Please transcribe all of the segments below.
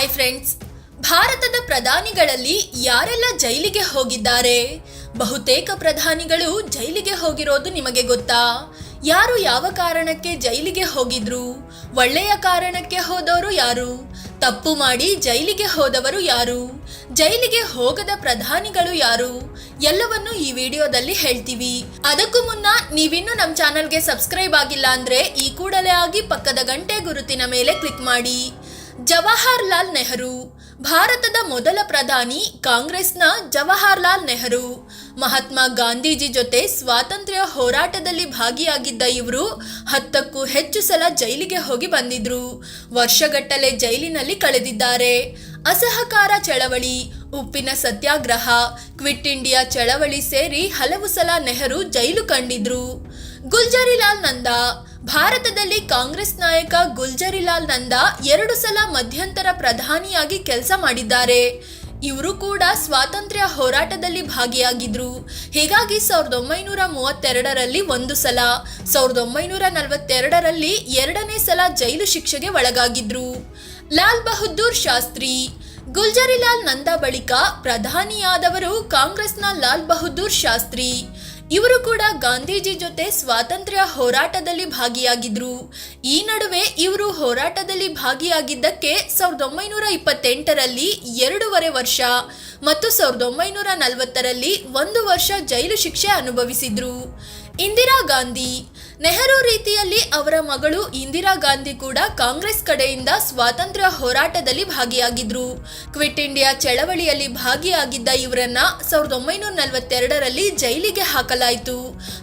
Hi friends, ಭಾರತದ ಪ್ರಧಾನಿಗಳಲ್ಲಿ ಯಾರೆಲ್ಲ ಜೈಲಿಗೆ ಹೋಗಿದ್ದಾರೆ? ಬಹುತೇಕ ಪ್ರಧಾನಿಗಳು ಜೈಲಿಗೆ ಹೋಗಿರೋದು ನಿಮಗೆ ಗೊತ್ತಾ? ಯಾರು ಯಾವ ಕಾರಣಕ್ಕೆ ಜೈಲಿಗೆ ಹೋಗಿದ್ರು? ಒಳ್ಳೆಯ ಕಾರಣಕ್ಕೆ ಹೋದವರು ಯಾರು? ತಪ್ಪು ಮಾಡಿ ಜೈಲಿಗೆ ಹೋದವರು ಯಾರು? ಜೈಲಿಗೆ ಹೋಗದ ಪ್ರಧಾನಿಗಳು ಯಾರು? ಎಲ್ಲವನ್ನು ಈ ವಿಡಿಯೋದಲ್ಲಿ ಹೇಳ್ತೀವಿ. ಅದಕ್ಕೂ ಮುನ್ನ ನೀವಿನ್ನೂ ನಮ್ಮ ಚಾನಲ್ಗೆ ಸಬ್ಸ್ಕ್ರೈಬ್ ಆಗಿಲ್ಲ ಅಂದ್ರೆ ಈ ಕೂಡಲೇ ಆಗಿ ಪಕ್ಕದ ಗಂಟೆ ಗುರುತಿನ ಮೇಲೆ ಕ್ಲಿಕ್ ಮಾಡಿ. ಜವಾಹರ್ಲಾಲ್ ನೆಹರು ಭಾರತದ ಮೊದಲ ಪ್ರಧಾನಿ. ಕಾಂಗ್ರೆಸ್ನ ಜವಾಹರ್ಲಾಲ್ ನೆಹರು ಮಹಾತ್ಮ ಗಾಂಧೀಜಿ ಜೊತೆ ಸ್ವಾತಂತ್ರ್ಯ ಹೋರಾಟದಲ್ಲಿ ಭಾಗಿಯಾಗಿದ್ದ ಇವರು 10ಕ್ಕೂ ಹೆಚ್ಚು ಸಲ ಜೈಲಿಗೆ ಹೋಗಿ ಬಂದಿದ್ರು. ವರ್ಷಗಟ್ಟಲೆ ಜೈಲಿನಲ್ಲಿ ಕಳೆದಿದ್ದಾರೆ. ಅಸಹಕಾರ ಚಳವಳಿ, ಉಪ್ಪಿನ ಸತ್ಯಾಗ್ರಹ, ಕ್ವಿಟ್ ಇಂಡಿಯಾ ಚಳವಳಿ ಸೇರಿ ಹಲವು ಸಲ ನೆಹರು ಜೈಲು ಕಂಡಿದ್ರು. ಗುಲ್ಜರಿಲಾಲ್ ನಂದಾ ಭಾರತದಲ್ಲಿ ಕಾಂಗ್ರೆಸ್ ನಾಯಕ ಗುಲ್ಜರಿಲಾಲ್ ನಂದಾ 2 ಸಲ ಮಧ್ಯಂತರ ಪ್ರಧಾನಿಯಾಗಿ ಕೆಲಸ ಮಾಡಿದ್ದಾರೆ. ಇವರು ಕೂಡ ಸ್ವಾತಂತ್ರ್ಯ ಹೋರಾಟದಲ್ಲಿ ಭಾಗಿಯಾಗಿದ್ರು. ಹೀಗಾಗಿ 1932ರಲ್ಲಿ 1 ಸಲ, 1942ರಲ್ಲಿ 2ನೇ ಸಲ ಜೈಲು ಶಿಕ್ಷೆಗೆ ಒಳಗಾಗಿದ್ರು. ಲಾಲ್ ಬಹದ್ದೂರ್ ಶಾಸ್ತ್ರಿ ಗುಲ್ಜರಿಲಾಲ್ ನಂದಾ ಬಳಿಕ ಪ್ರಧಾನಿಯಾದವರು ಕಾಂಗ್ರೆಸ್ನ ಲಾಲ್ ಬಹದ್ದೂರ್ ಶಾಸ್ತ್ರಿ. ಇವರು ಕೂಡ ಗಾಂಧೀಜಿ ಜೊತೆ ಸ್ವಾತಂತ್ರ್ಯ ಹೋರಾಟದಲ್ಲಿ ಭಾಗಿಯಾಗಿದ್ರು. ಈ ನಡುವೆ ಇವರು ಹೋರಾಟದಲ್ಲಿ ಭಾಗಿಯಾಗಿದ್ದಕ್ಕೆ 1928ರಲ್ಲಿ 2.5 ವರ್ಷ ಮತ್ತು 1940ರಲ್ಲಿ 1 ವರ್ಷ ಜೈಲು ಶಿಕ್ಷೆ ಅನುಭವಿಸಿದ್ರು. ಇಂದಿರಾ ಗಾಂಧಿ ನೆಹರು ರೀತಿಯಲ್ಲಿ ಅವರ ಮಗಳು ಇಂದಿರಾ ಗಾಂಧಿ ಕೂಡ ಕಾಂಗ್ರೆಸ್ ಕಡೆಯಿಂದ ಸ್ವಾತಂತ್ರ್ಯ ಹೋರಾಟದಲ್ಲಿ ಭಾಗಿಯಾಗಿದ್ರು. ಕ್ವಿಟ್ ಇಂಡಿಯಾ ಚಳವಳಿಯಲ್ಲಿ ಭಾಗಿಯಾಗಿದ್ದ ಇವರನ್ನ 1942ರಲ್ಲಿ ಜೈಲಿಗೆ ಹಾಕಲಾಯಿತು.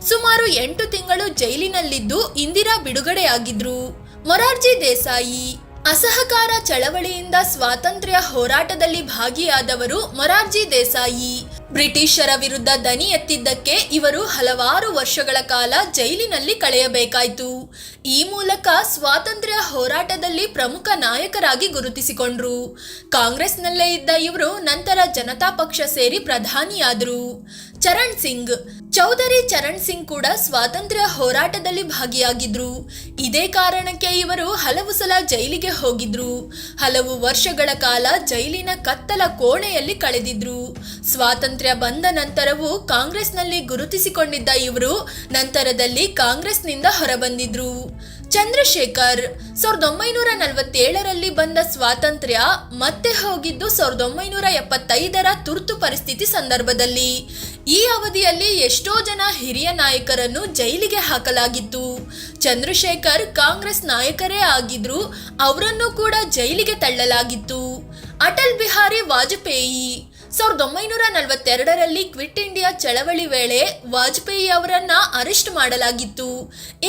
ಸುಮಾರು 8 ತಿಂಗಳು ಜೈಲಿನಲ್ಲಿದ್ದು ಇಂದಿರಾ ಬಿಡುಗಡೆಯಾಗಿದ್ರು. ಮೊರಾರ್ಜಿ ದೇಸಾಯಿ ಅಸಹಕಾರ ಚಳವಳಿಯಿಂದ ಸ್ವಾತಂತ್ರ್ಯ ಹೋರಾಟದಲ್ಲಿ ಭಾಗಿಯಾದವರು ಮೊರಾರ್ಜಿ ದೇಸಾಯಿ. ಬ್ರಿಟಿಷರ ವಿರುದ್ಧ ದನಿ ಎತ್ತಿದ್ದಕ್ಕೆ ಇವರು ಹಲವಾರು ವರ್ಷಗಳ ಕಾಲ ಜೈಲಿನಲ್ಲಿ ಕಳೆಯಬೇಕಾಯಿತು. ಈ ಮೂಲಕ ಸ್ವಾತಂತ್ರ್ಯ ಹೋರಾಟದಲ್ಲಿ ಪ್ರಮುಖ ನಾಯಕರಾಗಿ ಗುರುತಿಸಿಕೊಂಡ್ರು. ಕಾಂಗ್ರೆಸ್ನಲ್ಲೇ ಇದ್ದ ಇವರು ನಂತರ ಜನತಾ ಪಕ್ಷ ಸೇರಿ ಪ್ರಧಾನಿಯಾದರು. ಚರಣ್ ಸಿಂಗ್ ಚೌಧರಿ ಚರಣ್ ಸಿಂಗ್ ಕೂಡ ಸ್ವಾತಂತ್ರ್ಯ ಹೋರಾಟದಲ್ಲಿ ಭಾಗಿಯಾಗಿದ್ರು. ಇದೇ ಕಾರಣಕ್ಕೆ ಇವರು ಹಲವು ಸಲ ಜೈಲಿಗೆ ಹೋಗಿದ್ರು. ಹಲವು ವರ್ಷಗಳ ಕಾಲ ಜೈಲಿನ ಕತ್ತಲ ಕೋಣೆಯಲ್ಲಿ ಕಳೆದಿದ್ರು. ಸ್ವಾತಂತ್ರ್ಯ ಬಂದ ನಂತರವೂ ಕಾಂಗ್ರೆಸ್ನಲ್ಲಿ ಗುರುತಿಸಿಕೊಂಡಿದ್ದ ಇವರು ನಂತರದಲ್ಲಿ ಕಾಂಗ್ರೆಸ್ನಿಂದ ಹೊರಬಂದಿದ್ರು. ಚಂದ್ರಶೇಖರ್ 1947ರಲ್ಲಿ ಬಂದ ಸ್ವಾತಂತ್ರ್ಯ ಮತ್ತೆ ಹೋಗಿದ್ದು 1975ರ ತುರ್ತು ಪರಿಸ್ಥಿತಿ ಸಂದರ್ಭದಲ್ಲಿ. ಈ ಅವಧಿಯಲ್ಲಿ ಎಷ್ಟೋ ಜನ ಹಿರಿಯ ನಾಯಕರನ್ನು ಜೈಲಿಗೆ ಹಾಕಲಾಗಿತ್ತು. ಚಂದ್ರಶೇಖರ್ ಕಾಂಗ್ರೆಸ್ ನಾಯಕರೇ ಆಗಿದ್ರು, ಅವರನ್ನು ಕೂಡ ಜೈಲಿಗೆ ತಳ್ಳಲಾಗಿತ್ತು. ಅಟಲ್ ಬಿಹಾರಿ ವಾಜಪೇಯಿ 1942ರಲ್ಲಿ ಕ್ವಿಟ್ ಇಂಡಿಯಾ ಚಳವಳಿ ವೇಳೆ ವಾಜಪೇಯಿ ಅವರನ್ನ ಅರೆಸ್ಟ್ ಮಾಡಲಾಗಿತ್ತು.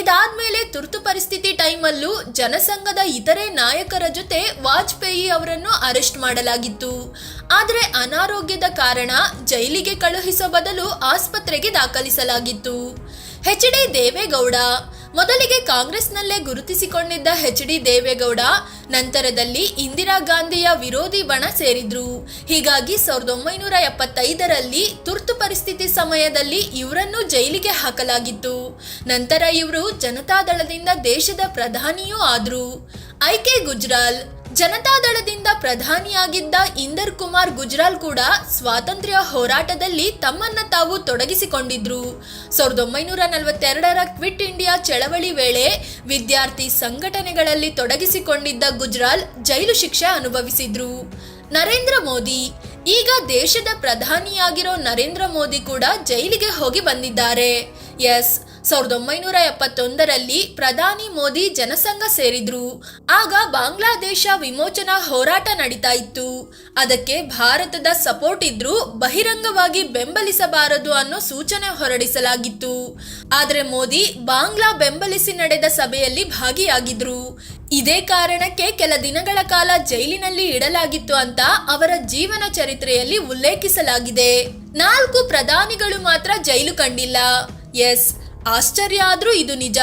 ಇದಾದ್ಮೇಲೆ ತುರ್ತು ಪರಿಸ್ಥಿತಿ ಟೈಮಲ್ಲೂ ಜನಸಂಘದ ಇತರೆ ನಾಯಕರ ಜೊತೆ ವಾಜಪೇಯಿ ಅವರನ್ನು ಅರೆಸ್ಟ್ ಮಾಡಲಾಗಿತ್ತು. ಆದರೆ ಅನಾರೋಗ್ಯದ ಕಾರಣ ಜೈಲಿಗೆ ಕಳುಹಿಸೋ ಬದಲು ಆಸ್ಪತ್ರೆಗೆ ದಾಖಲಿಸಲಾಗಿತ್ತು. ಎಚ್ ಡಿ ದೇವೇಗೌಡ ಮೊದಲಿಗೆ ಕಾಂಗ್ರೆಸ್ನಲ್ಲೇ ಗುರುತಿಸಿಕೊಂಡಿದ್ದ ಎಚ್ ಡಿ ದೇವೇಗೌಡ ನಂತರದಲ್ಲಿ ಇಂದಿರಾ ಗಾಂಧಿಯ ವಿರೋಧಿ ಬಣ ಸೇರಿದ್ರು. ಹೀಗಾಗಿ 1975ರಲ್ಲಿ ತುರ್ತು ಪರಿಸ್ಥಿತಿ ಸಮಯದಲ್ಲಿ ಇವರನ್ನು ಜೈಲಿಗೆ ಹಾಕಲಾಗಿತ್ತು. ನಂತರ ಇವರು ಜನತಾದಳದಿಂದ ದೇಶದ ಪ್ರಧಾನಿಯೂ ಆದ್ರು. ಐ.ಕೆ. ಗುಜ್ರಾಲ್ ಜನತಾದಳದಿಂದ ಪ್ರಧಾನಿಯಾಗಿದ್ದ ಇಂದರ್ ಕುಮಾರ್ ಗುಜ್ರಾಲ್ ಕೂಡ ಸ್ವಾತಂತ್ರ್ಯ ಹೋರಾಟದಲ್ಲಿ ತಮ್ಮನ್ನ ತಾವು ತೊಡಗಿಸಿಕೊಂಡಿದ್ರು. 1942ರ ಕ್ವಿಟ್ ಇಂಡಿಯಾ ಚಳವಳಿ ವೇಳೆ ವಿದ್ಯಾರ್ಥಿ ಸಂಘಟನೆಗಳಲ್ಲಿ ತೊಡಗಿಸಿಕೊಂಡಿದ್ದ ಗುಜ್ರಾಲ್ ಜೈಲು ಶಿಕ್ಷೆ ಅನುಭವಿಸಿದ್ರು. ನರೇಂದ್ರ ಮೋದಿ ಈಗ ದೇಶದ ಪ್ರಧಾನಿಯಾಗಿರೋ ನರೇಂದ್ರ ಮೋದಿ ಕೂಡ ಜೈಲಿಗೆ ಹೋಗಿ ಬಂದಿದ್ದಾರೆ. 1971ರಲ್ಲಿ ಪ್ರಧಾನಿ ಮೋದಿ ಜನಸಂಘ ಸೇರಿದ್ರು. ಆಗ ಬಾಂಗ್ಲಾದೇಶ ವಿಮೋಚನಾ ಹೋರಾಟ ನಡೀತಾ ಇತ್ತು. ಅದಕ್ಕೆ ಭಾರತದ ಸಪೋರ್ಟ್ ಇದ್ರೂ ಬಹಿರಂಗವಾಗಿ ಬೆಂಬಲಿಸಬಾರದು ಅನ್ನೋ ಸೂಚನೆ ಹೊರಡಿಸಲಾಗಿತ್ತು. ಆದ್ರೆ ಮೋದಿ ಬಾಂಗ್ಲಾ ಬೆಂಬಲಿಸಿ ನಡೆದ ಸಭೆಯಲ್ಲಿ ಭಾಗಿಯಾಗಿದ್ರು. ಇದೇ ಕಾರಣಕ್ಕೆ ಕೆಲ ದಿನಗಳ ಕಾಲ ಜೈಲಿನಲ್ಲಿ ಇಡಲಾಗಿತ್ತು ಅಂತ ಅವರ ಜೀವನ ಚರಿತ್ರೆಯಲ್ಲಿ ಉಲ್ಲೇಖಿಸಲಾಗಿದೆ. 4 ಪ್ರಧಾನಿಗಳು ಮಾತ್ರ ಜೈಲು ಕಂಡಿಲ್ಲ. ಆಶ್ಚರ್ಯ ಆದ್ರೂ ಇದು ನಿಜ.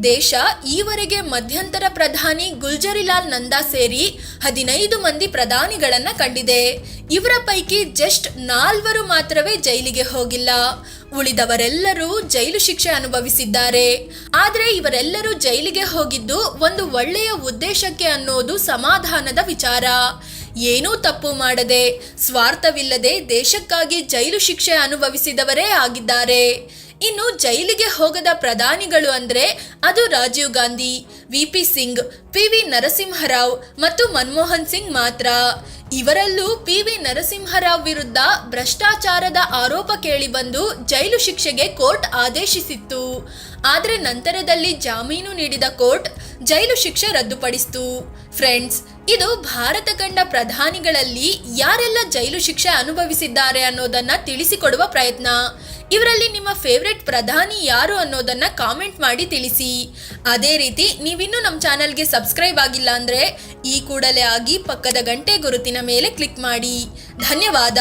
ದೇಶ ಈವರೆಗೆ ಮಧ್ಯಂತರ ಪ್ರಧಾನಿ ಗುಲ್ಜರಿಲಾಲ್ ನಂದಾ ಸೇರಿ 15 ಮಂದಿ ಪ್ರಧಾನಿಗಳನ್ನ ಕಂಡಿದೆ. ಇವರ ಪೈಕಿ ಜಸ್ಟ್ 4 ಮಾತ್ರವೇ ಜೈಲಿಗೆ ಹೋಗಿಲ್ಲ. ಉಳಿದವರೆಲ್ಲರೂ ಜೈಲು ಶಿಕ್ಷೆ ಅನುಭವಿಸಿದ್ದಾರೆ. ಆದ್ರೆ ಇವರೆಲ್ಲರೂ ಜೈಲಿಗೆ ಹೋಗಿದ್ದು ಒಂದು ಒಳ್ಳೆಯ ಉದ್ದೇಶಕ್ಕೆ ಅನ್ನೋದು ಸಮಾಧಾನದ ವಿಚಾರ. ಏನೂ ತಪ್ಪು ಮಾಡದೆ ಸ್ವಾರ್ಥವಿಲ್ಲದೆ ದೇಶಕ್ಕಾಗಿ ಜೈಲು ಶಿಕ್ಷೆ ಅನುಭವಿಸಿದವರೇ ಆಗಿದ್ದಾರೆ. ಇನ್ನು ಜೈಲಿಗೆ ಹೋಗದ ಪ್ರಧಾನಿಗಳು ಅಂದ್ರೆ ಅದು ರಾಜೀವ್ ಗಾಂಧಿ, ವಿ.ಪಿ. ಸಿಂಗ್, ಪಿ.ವಿ. ನರಸಿಂಹರಾವ್ ಮತ್ತು ಮನಮೋಹನ್ ಸಿಂಗ್ ಮಾತ್ರ. ಇವರಲ್ಲೂ ಪಿ.ವಿ. ನರಸಿಂಹರಾವ್ ವಿರುದ್ಧ ಭ್ರಷ್ಟಾಚಾರದ ಆರೋಪ ಕೇಳಿಬಂದು ಜೈಲು ಶಿಕ್ಷೆಗೆ ಕೋರ್ಟ್ ಆದೇಶಿಸಿತ್ತು. ಆದರೆ ನಂತರದಲ್ಲಿ ಜಾಮೀನು ನೀಡಿದ ಕೋರ್ಟ್ ಜೈಲು ಶಿಕ್ಷೆ ರದ್ದುಪಡಿಸಿತು. ಫ್ರೆಂಡ್ಸ್, ಇದು ಭಾರತ ಕಂಡ ಪ್ರಧಾನಿಗಳಲ್ಲಿ ಯಾರೆಲ್ಲ ಜೈಲು ಶಿಕ್ಷೆ ಅನುಭವಿಸಿದ್ದಾರೆ ಅನ್ನೋದನ್ನ ತಿಳಿಸಿಕೊಡುವ ಪ್ರಯತ್ನ. ಇವರಲ್ಲಿ ನಿಮ್ಮ ಫೇವ್ರೆಟ್ ಪ್ರಧಾನಿ ಯಾರು ಅನ್ನೋದನ್ನ ಕಾಮೆಂಟ್ ಮಾಡಿ ತಿಳಿಸಿ. ಅದೇ ರೀತಿ ನೀವಿನ್ನೂ ನಮ್ಮ ಚಾನಲ್ಗೆ ಸಬ್ಸ್ಕ್ರೈಬ್ ಆಗಿಲ್ಲ ಅಂದ್ರೆ ಈ ಕೂಡಲೇ ಆಗಿ ಪಕ್ಕದ ಗಂಟೆ ಗುರುತಿನ ಮೇಲೆ ಕ್ಲಿಕ್ ಮಾಡಿ. ಧನ್ಯವಾದ.